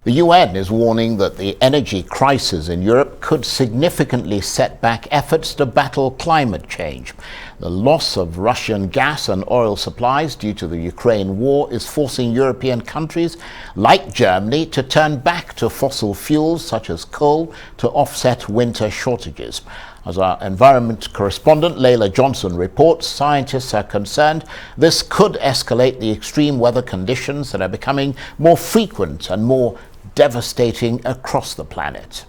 The UN is warning that the energy crisis in Europe could significantly set back efforts to battle climate change. The loss of Russian gas and oil supplies due to the Ukraine war is forcing European countries like Germany to turn back to fossil fuels such as coal to offset winter shortages. As our environment correspondent Laila Johnson reports, scientists are concerned this could escalate the extreme weather conditions that are becoming more frequent and more devastating across the planet.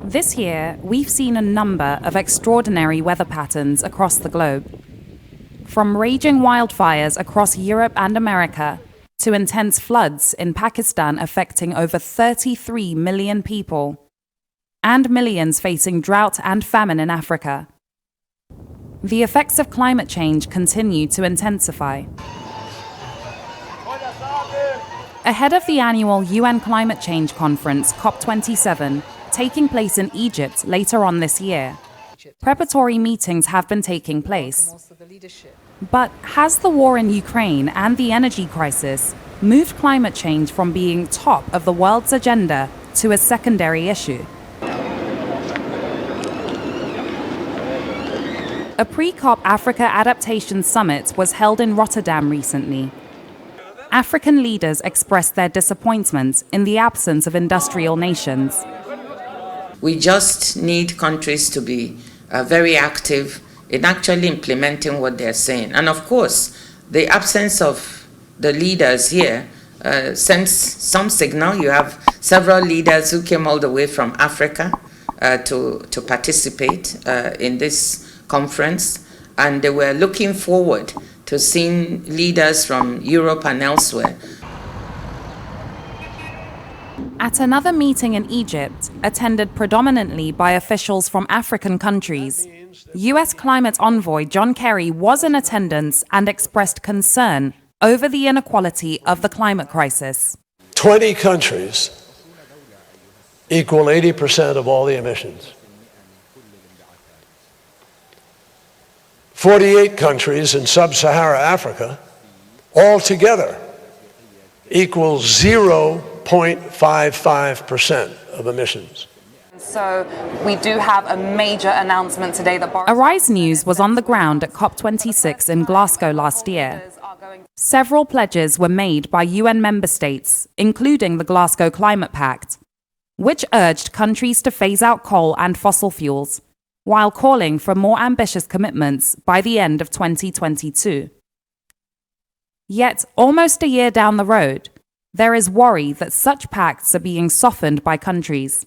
This year, we've seen a number of extraordinary weather patterns across the globe. From raging wildfires across Europe and America to intense floods in Pakistan affecting over 33 million people, and millions facing drought and famine in Africa. The effects of climate change continue to intensify. Ahead of the annual UN Climate Change Conference, COP27, taking place in Egypt later on this year, preparatory meetings have been taking place. But has the war in Ukraine and the energy crisis moved climate change from being top of the world's agenda to a secondary issue? A pre-COP Africa Adaptation Summit was held in Rotterdam recently. African leaders expressed their disappointment in the absence of industrial nations. We just need countries to be very active in actually implementing what they're saying. And of course, the absence of the leaders here sends some signal. You have several leaders who came all the way from Africa to participate in this conference, and they were looking forward to seeing leaders from Europe and elsewhere. At another meeting in Egypt, attended predominantly by officials from African countries, US climate envoy John Kerry was in attendance and expressed concern over the inequality of the climate crisis. 20 countries equal 80% of all the emissions. 48 countries in sub-Saharan Africa altogether equals 0.55% of emissions. So we do have a major announcement today that Arise News was on the ground at COP26 in Glasgow last year. Several pledges were made by UN member states, including the Glasgow Climate Pact, which urged countries to phase out coal and fossil fuels, while calling for more ambitious commitments by the end of 2022. Yet, almost a year down the road, there is worry that such pacts are being softened by countries.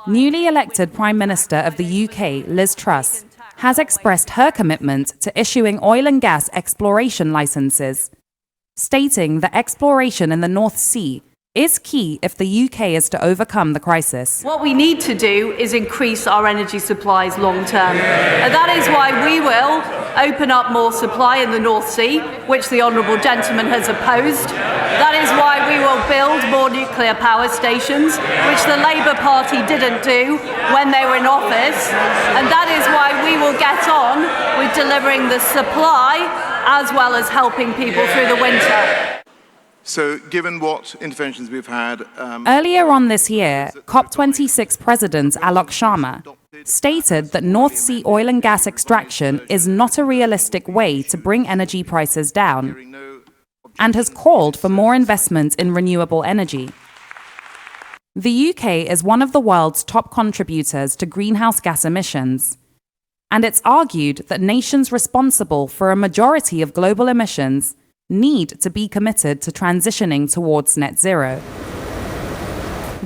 Newly elected Prime Minister of the UK, Liz Truss, has expressed her commitment to issuing oil and gas exploration licenses, stating that exploration in the North Sea is key if the UK is to overcome the crisis. What we need to do is increase our energy supplies long term. And that is why we will open up more supply in the North Sea, which the Honourable Gentleman has opposed. That is why we will build more nuclear power stations, which the Labour Party didn't do when they were in office. And that is why we will get on with delivering the supply as well as helping people through the winter. So, given what interventions we've had... Earlier on this year, COP26 President Alok Sharma stated that North Sea oil and gas extraction is not a realistic way to bring energy prices down, and has called for more investment in renewable energy. The UK is one of the world's top contributors to greenhouse gas emissions, and it's argued that nations responsible for a majority of global emissions need to be committed to transitioning towards net zero.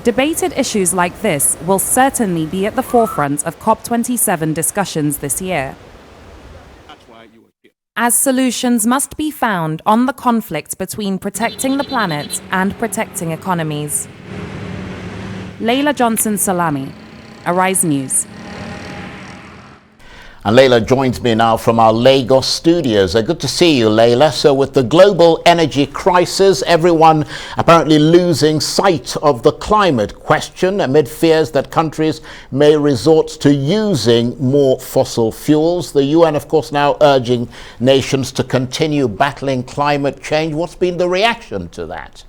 Debated issues like this will certainly be at the forefront of COP27 discussions this year, as solutions must be found on the conflict between protecting the planet and protecting economies. Laila Johnson-Salami, Arise News. And Laila joins me now from our Lagos studios. Good to see you, Laila. So with the global energy crisis, everyone apparently losing sight of the climate question amid fears that countries may resort to using more fossil fuels. The UN, of course, now urging nations to continue battling climate change. What's been the reaction to that?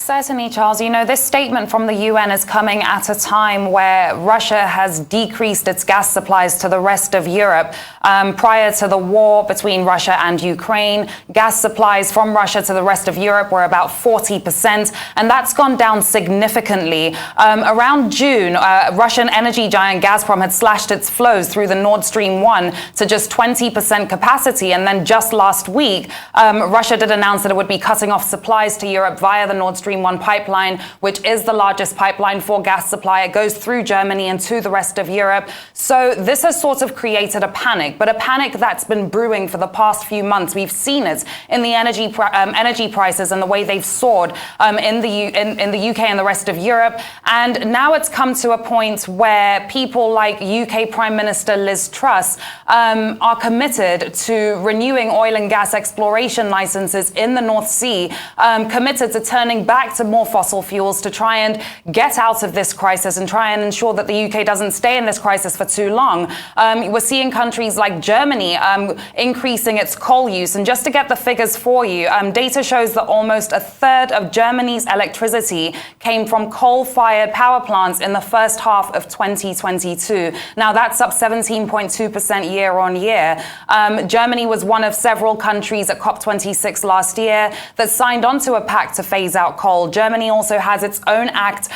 Certainly, Charles. You know, this statement from the UN is coming at a time where Russia has decreased its gas supplies to the rest of Europe. Prior to the war between Russia and Ukraine, gas supplies from Russia to the rest of Europe were about 40%, and that's gone down significantly. Around June, Russian energy giant Gazprom had slashed its flows through the Nord Stream 1 to just 20% capacity, and then just last week, Russia did announce that it would be cutting off supplies to Europe via the Nord Stream 1 pipeline, which is the largest pipeline for gas supply. It goes through Germany and to the rest of Europe. So this has sort of created a panic, but a panic that's been brewing for the past few months. We've seen it in the energy prices and the way they've soared in the UK and the rest of Europe. And now it's come to a point where people like UK Prime Minister Liz Truss are committed to renewing oil and gas exploration licenses in the North Sea, committed to turning back to more fossil fuels to try and get out of this crisis and try and ensure that the UK doesn't stay in this crisis for too long. We're seeing countries like Germany increasing its coal use. And just to get the figures for you, data shows that almost a third of Germany's electricity came from coal-fired power plants in the first half of 2022. Now, that's up 17.2% year on year. Germany was one of several countries at COP26 last year that signed onto a pact to phase out coal. Germany also has its own act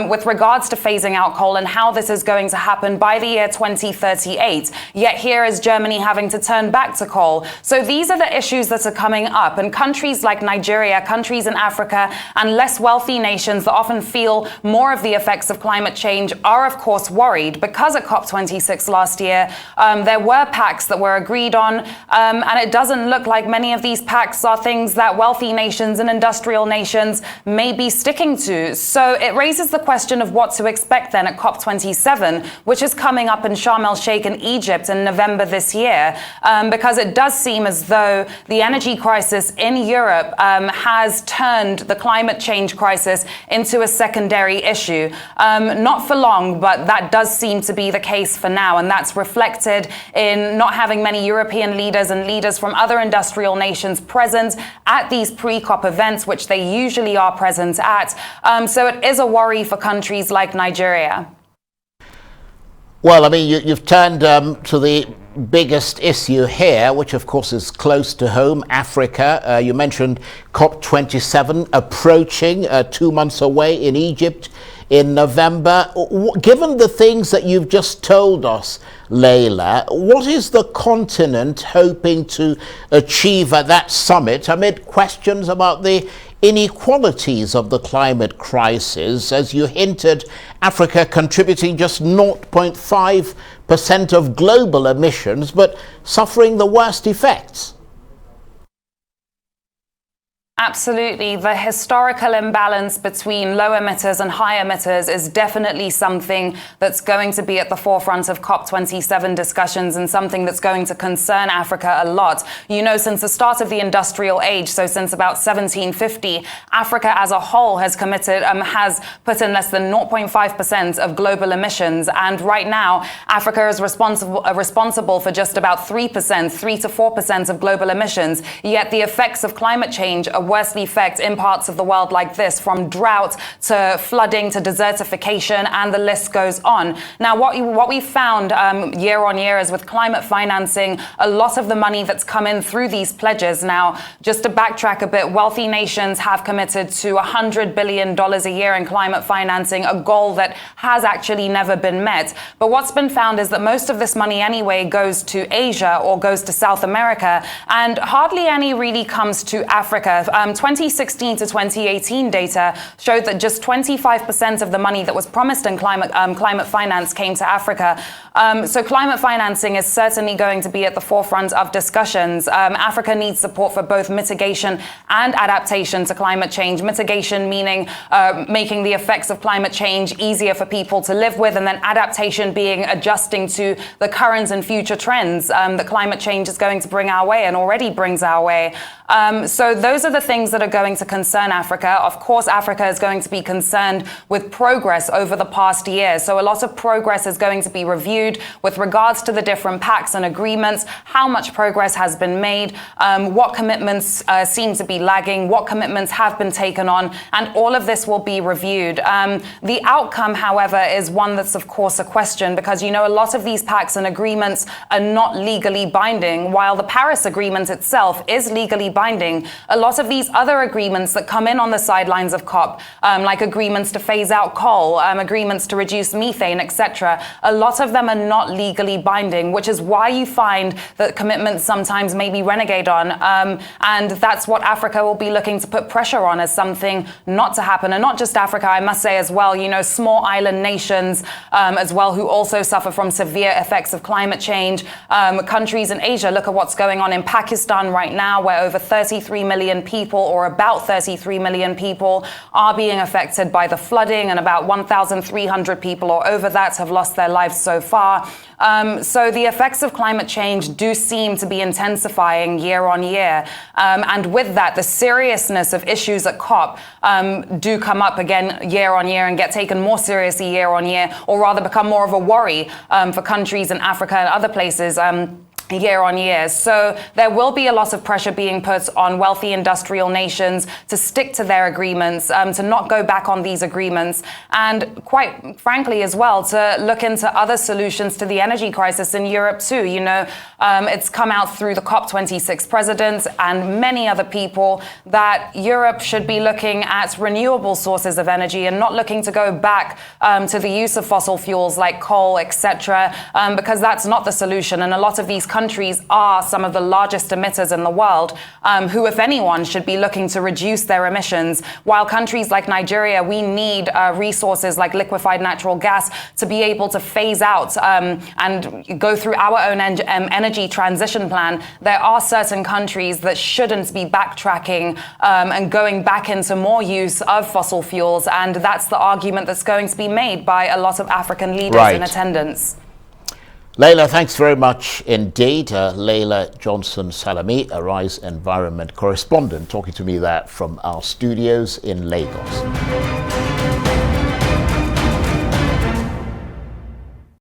with regards to phasing out coal and how this is going to happen by the year 2038. Yet here is Germany having to turn back to coal. So these are the issues that are coming up. And countries like Nigeria, countries in Africa, and less wealthy nations that often feel more of the effects of climate change are, of course, worried because at COP26 last year, there were pacts that were agreed on. And it doesn't look like many of these pacts are things that wealthy nations and industrial nations may be sticking to. So it raises the question of what to expect then at COP27, which is coming up in Sharm el-Sheikh in Egypt in November this year, because it does seem as though the energy crisis in Europe has turned the climate change crisis into a secondary issue. Not for long, but that does seem to be the case for now, and that's reflected in not having many European leaders and leaders from other industrial nations present at these pre-COP events, which they usually are present at. So it is a worry for countries like Nigeria. Well, I mean, you've turned to the biggest issue here, which of course is close to home, Africa. You mentioned COP27 approaching 2 months away in Egypt in November. Given the things that you've just told us, Laila, what is the continent hoping to achieve at that summit amid questions about the inequalities of the climate crisis? As you hinted, Africa contributing just 0.5% of global emissions, but suffering the worst effects. Absolutely. The historical imbalance between low emitters and high emitters is definitely something that's going to be at the forefront of COP27 discussions and something that's going to concern Africa a lot. You know, since the start of the industrial age, so since about 1750, Africa as a whole has committed, has put in less than 0.5% of global emissions. And right now, Africa is responsible for just about 3% to 4% of global emissions. Yet the effects of climate change are worstly effect in parts of the world like this, from drought to flooding to desertification, and the list goes on. Now, what we found year on year is with climate financing, a lot of the money that's come in through these pledges. Now, just to backtrack a bit, wealthy nations have committed to $100 billion a year in climate financing, a goal that has actually never been met. But what's been found is that most of this money anyway goes to Asia or goes to South America, and hardly any really comes to Africa. 2016 to 2018 data showed that just 25% of the money that was promised in climate finance came to Africa. So climate financing is certainly going to be at the forefront of discussions. Africa needs support for both mitigation and adaptation to climate change. Mitigation meaning making the effects of climate change easier for people to live with, and then adaptation being adjusting to the current and future trends that climate change is going to bring our way and already brings our way. So those are the things that are going to concern Africa. Of course, Africa is going to be concerned with progress over the past year. So a lot of progress is going to be reviewed with regards to the different pacts and agreements, how much progress has been made, what commitments seem to be lagging, what commitments have been taken on, and all of this will be reviewed. The outcome, however, is one that's of course a question, because, you know, a lot of these pacts and agreements are not legally binding, while the Paris Agreement itself is legally binding. A lot of these other agreements that come in on the sidelines of COP, like agreements to phase out coal, agreements to reduce methane, etc., a lot of them are not legally binding, which is why you find that commitments sometimes may be renegade on. And that's what Africa will be looking to put pressure on as something not to happen. And not just Africa, I must say as well, you know, small island nations as well who also suffer from severe effects of climate change. Countries in Asia, look at what's going on in Pakistan right now, where over 33 million people, or about 33 million people, are being affected by the flooding, and about 1,300 people or over that have lost their lives so far. So the effects of climate change do seem to be intensifying year on year. And with that, the seriousness of issues at COP do come up again year on year and get taken more seriously year on year, or rather become more of a worry for countries in Africa and other places year on year. So there will be a lot of pressure being put on wealthy industrial nations to stick to their agreements, to not go back on these agreements, and quite frankly as well, to look into other solutions to the energy crisis in Europe too. You know, it's come out through the COP26 president and many other people that Europe should be looking at renewable sources of energy and not looking to go back to the use of fossil fuels like coal, etc., because that's not the solution. And a lot of these countries are some of the largest emitters in the world, who, if anyone, should be looking to reduce their emissions. While countries like Nigeria, we need resources like liquefied natural gas to be able to phase out and go through our own energy transition plan. There are certain countries that shouldn't be backtracking and going back into more use of fossil fuels, and that's the argument that's going to be made by a lot of African leaders in attendance. Laila, thanks very much indeed. Laila Johnson-Salami, Arise Environment correspondent, talking to me there from our studios in Lagos.